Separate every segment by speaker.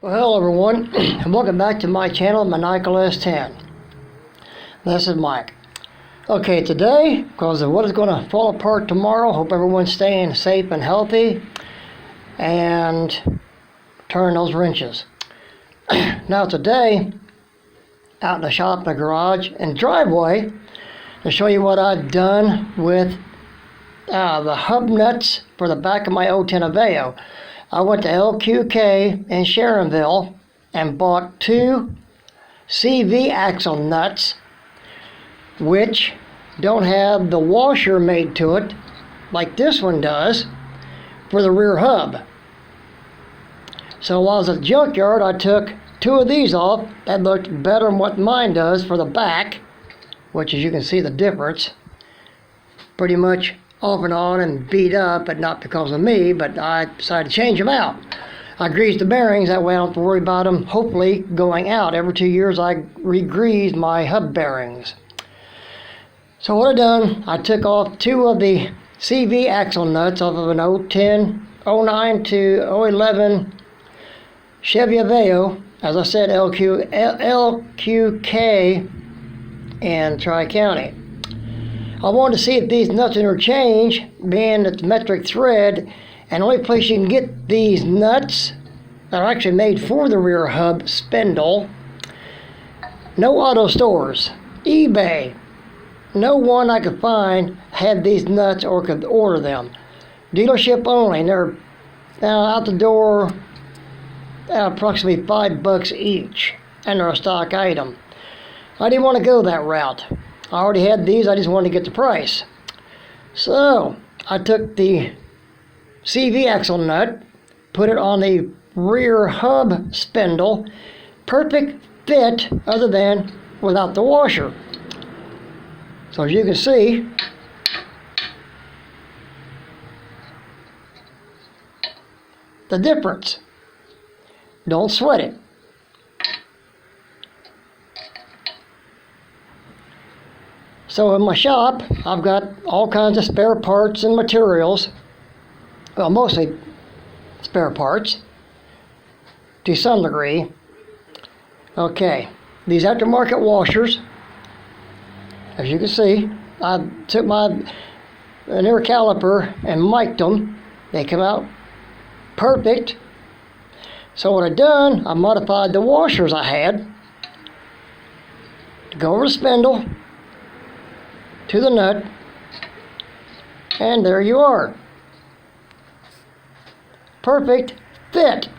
Speaker 1: Well, hello everyone, and welcome back to my channel, Maniacal S10. This is Mike. Okay, today, because of what is going to fall apart tomorrow, hope everyone's staying safe and healthy, and turn those wrenches. Now today, out in the shop, in the garage, and driveway, to show you what I've done with the hub nuts for the back of my 010 Aveo. I went to LQK in Sharonville and bought two CV axle nuts, which don't have the washer made to it like this one does for the rear hub. So while I was at the junkyard, I took two of these off. That looked better than what mine does for the back, which, as you can see the difference, pretty much off and on and beat up, but not because of me, but I decided to change them out. I greased the bearings, that way I don't have to worry about them hopefully going out. Every 2 years I re-grease my hub bearings. So what I done, I took off two of the CV axle nuts off of an 010, 09 to 011 Chevy Aveo, as I said, LQK in Tri-County. I wanted to see if these nuts interchange, being it's metric thread, and the only place you can get these nuts that are actually made for the rear hub spindle, no auto stores, eBay, no one I could find had these nuts or could order them. Dealership only, and they're out the door approximately $5 each, and they're a stock item. I didn't want to go that route. I already had these, I just wanted to get the price. So I took the CV axle nut, put it on the rear hub spindle, perfect fit other than without the washer. So as you can see, the difference. Don't sweat it. So in my shop, I've got all kinds of spare parts and materials. Well, mostly spare parts, to some degree. Okay, these aftermarket washers, as you can see, I took an air caliper and mic'd them. They come out perfect. So what I've done, I modified the washers I had to go over the spindle, to the nut, and there you are. Perfect fit.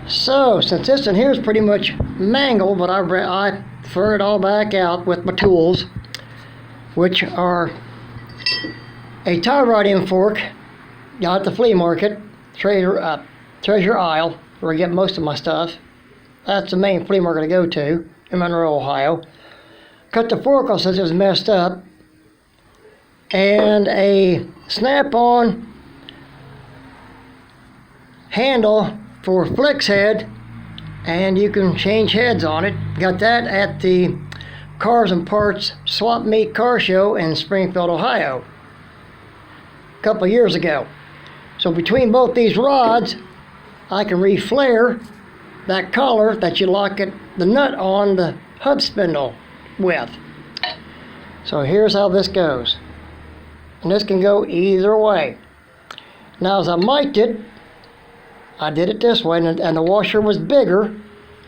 Speaker 1: So since this in here is pretty much mangled, but I threw it all back out with my tools, which are a tie riding fork got at the flea market, Treasure Isle, where I get most of my stuff. That's the main flea market I go to in Monroe, Ohio. Cut the fork off since it was messed up, and a snap-on handle for flex head, and you can change heads on it. Got that at the Cars and Parts Swap Meet Car Show in Springfield, Ohio, a couple of years ago. So between both these rods, I can re-flare that collar that you lock the nut on the hub spindle with. So here's how this goes, and this can go either way. Now as I mic'd it, I did it this way, and the washer was bigger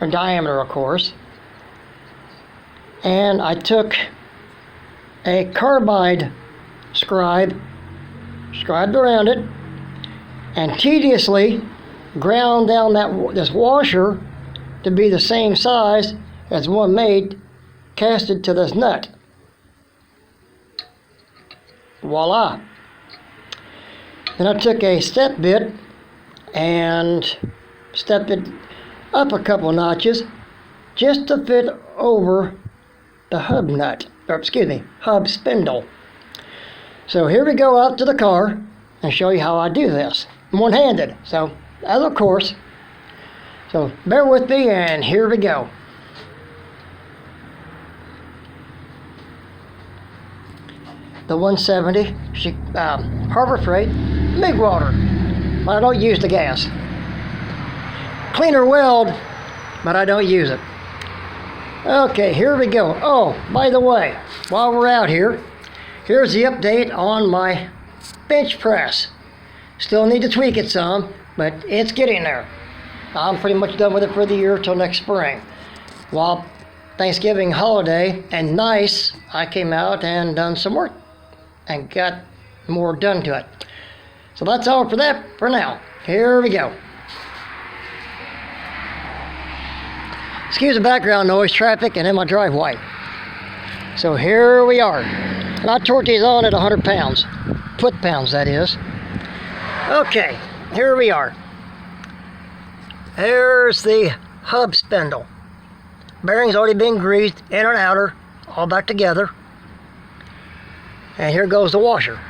Speaker 1: in diameter, of course, and I took a carbide scribed around it and tediously ground down this washer to be the same size as one made casted to this nut. Voila. Then I took a step bit and stepped it up a couple of notches just to fit over the hub nut, or excuse me, hub spindle. So here we go out to the car and show you how I do this. I'm one-handed, so as of course. So bear with me, and here we go. The 170 Harbor Freight MIG welder, but I don't use the gas. cleaner weld, but I don't use it. Okay, here we go. Oh, by the way, while we're out here, here's the update on my bench press. Still need to tweak it some, but it's getting there. I'm pretty much done with it for the year till next spring. While Thanksgiving holiday and nice, I came out and done some work and got more done to it. So that's all for that for now. Here we go. Excuse the background noise, traffic, and in my driveway. So here we are. And I torqued these on at 100 pounds. Foot-pounds, that is. Okay, here we are. Here's the hub spindle. Bearing's already been greased, inner and outer, all back together. And here goes the washer.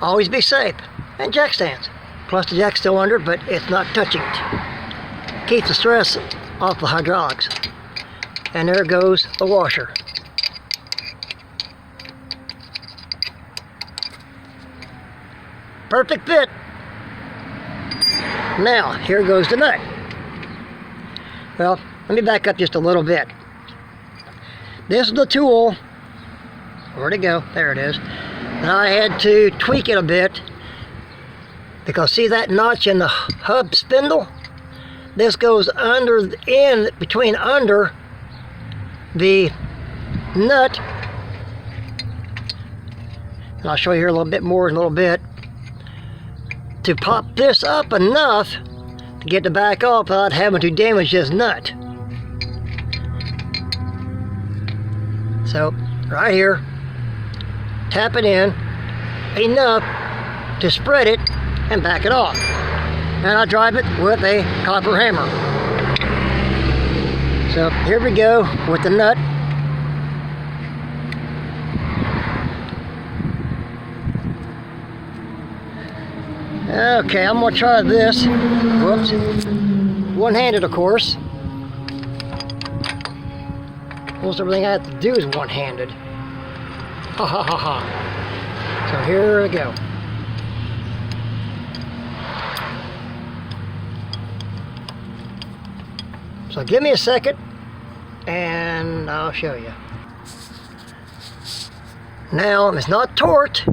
Speaker 1: Always be safe. And jack stands. Plus the jack's still under, but it's not touching it. Keeps the stress off the hydraulics. And there goes the washer. Perfect fit. Now, here goes the nut. Well, let me back up just a little bit. This is the tool. Where'd it go? There it is. And I had to tweak it a bit because see that notch in the hub spindle? This goes under between under the nut. And I'll show you here a little bit more in a little bit. To pop this up enough to get the back off without having to damage this nut. So, right here, tap it in enough to spread it and back it off. And I drive it with a copper hammer. So, here we go with the nut. Okay, I'm going to try this. Whoops. One-handed, of course. Almost everything I have to do is one-handed. Ha ha ha ha. So here we go. So give me a second and I'll show you. Now, it's not torqued,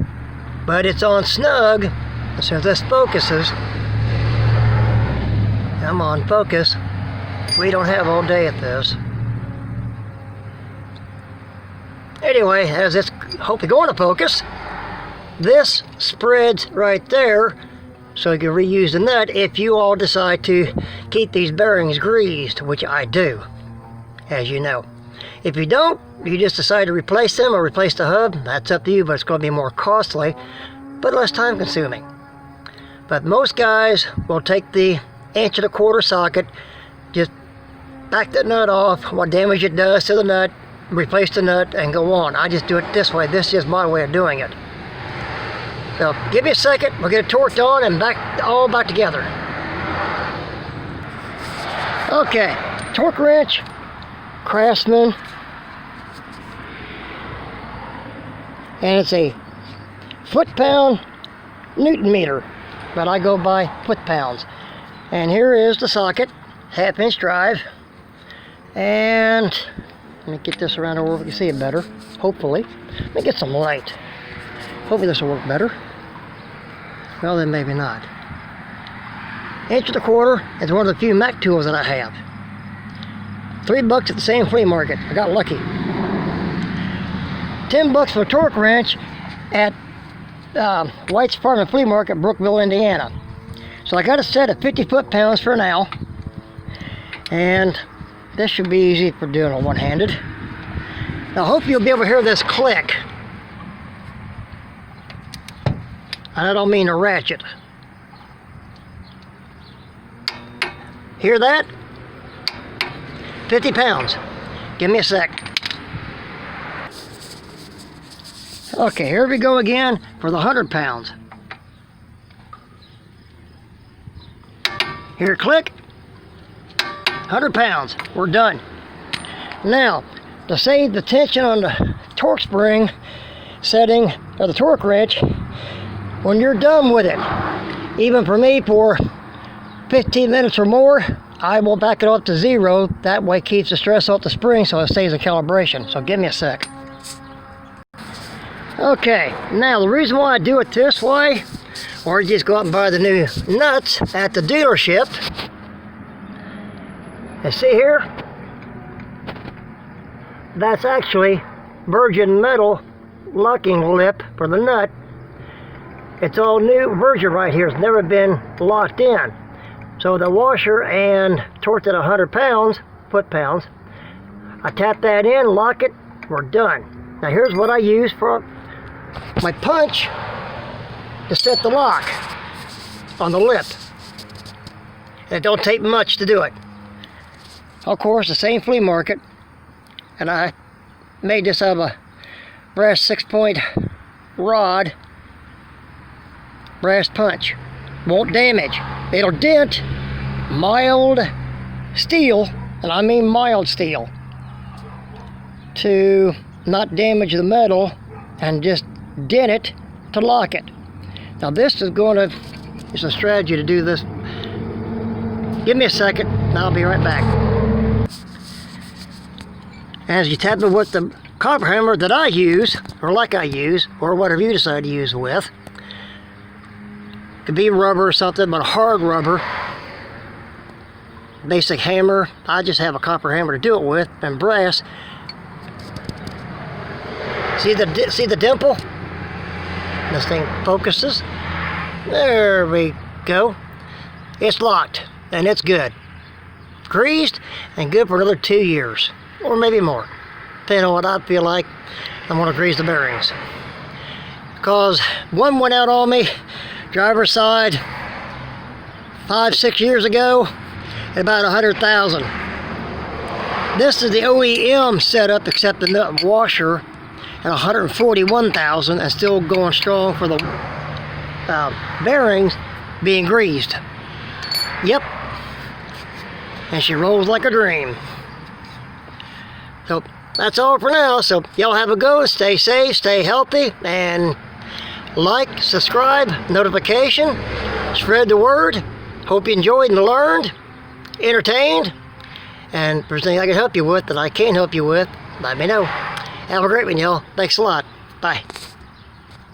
Speaker 1: but it's on snug. As soon as this focuses, I'm on focus. We don't have all day at this. Anyway, as it's hopefully going to focus, this spreads right there so you can reuse the nut if you all decide to keep these bearings greased, which I do, as you know. If you don't, you just decide to replace them or replace the hub, that's up to you, but it's going to be more costly, but less time consuming. But most guys will take the 1.25" socket, just back that nut off, what damage it does to the nut, replace the nut, and go on. I just do it this way. This is my way of doing it. So give me a second, we'll get it torqued on and all back together. Okay, torque wrench, Craftsman, and it's a foot-pound Newton meter, but I go by foot-pounds. And here is the socket, 1/2" drive, and let me get this around where we can see it better, hopefully. Let me get some light. Hopefully this will work better. Well, then maybe not. 1.25" is one of the few Mac tools that I have. $3 at the same flea market. I got lucky. $10 for a torque wrench at White's Farm and Flea Market, Brookville, Indiana. So I got it set at 50 foot-pounds for now. And this should be easy for doing it one-handed. Now, I hope you'll be able to hear this click. And I don't mean a ratchet. Hear that? 50 pounds. Give me a sec. Okay, here we go again for the 100 pounds. Here, click. 100 pounds. We're done. Now, to save the tension on the torque spring setting of the torque wrench, when you're done with it, even for me, for 15 minutes or more, I will back it up to 0. That way it keeps the stress off the spring so it stays in calibration. So give me a sec. Okay, now the reason why I do it this way, or just go out and buy the new nuts at the dealership, and see here, that's actually virgin metal locking lip for the nut. It's all new virgin right here. It's never been locked in. So the washer and torqued at 100 pounds, foot-pounds, I tap that in, lock it, we're done. Now here's what I use for my punch to set the lock on the lip. And it don't take much to do it. Of course, the same flea market, and I made this out of a brass 6-point rod, brass punch. Won't damage. It'll dent mild steel, and I mean mild steel, to not damage the metal and just dent it to lock it. Now this is it's a strategy to do this. Give me a second and I'll be right back. As you tap it with the copper hammer that I use, or like I use, or whatever you decide to use it with, could be rubber or something, but hard rubber, basic hammer. I just have a copper hammer to do it with, and brass. See the dimple? This thing focuses. There we go. It's locked, and it's good. Greased, and good for another 2 years, or maybe more, depending on what I feel like. I'm gonna grease the bearings. Because one went out on me, driver's side, 5-6 years ago, at about 100,000. This is the OEM setup, except the nut washer, at 141,000, and still going strong for the bearings being greased. Yep. And she rolls like a dream. So that's all for now. So y'all have a go. Stay safe, stay healthy, and like, subscribe, notification, spread the word. Hope you enjoyed and learned, entertained, and if there's anything I can help you with that I can't help you with, let me know. Have a great one, y'all. Thanks a lot. Bye.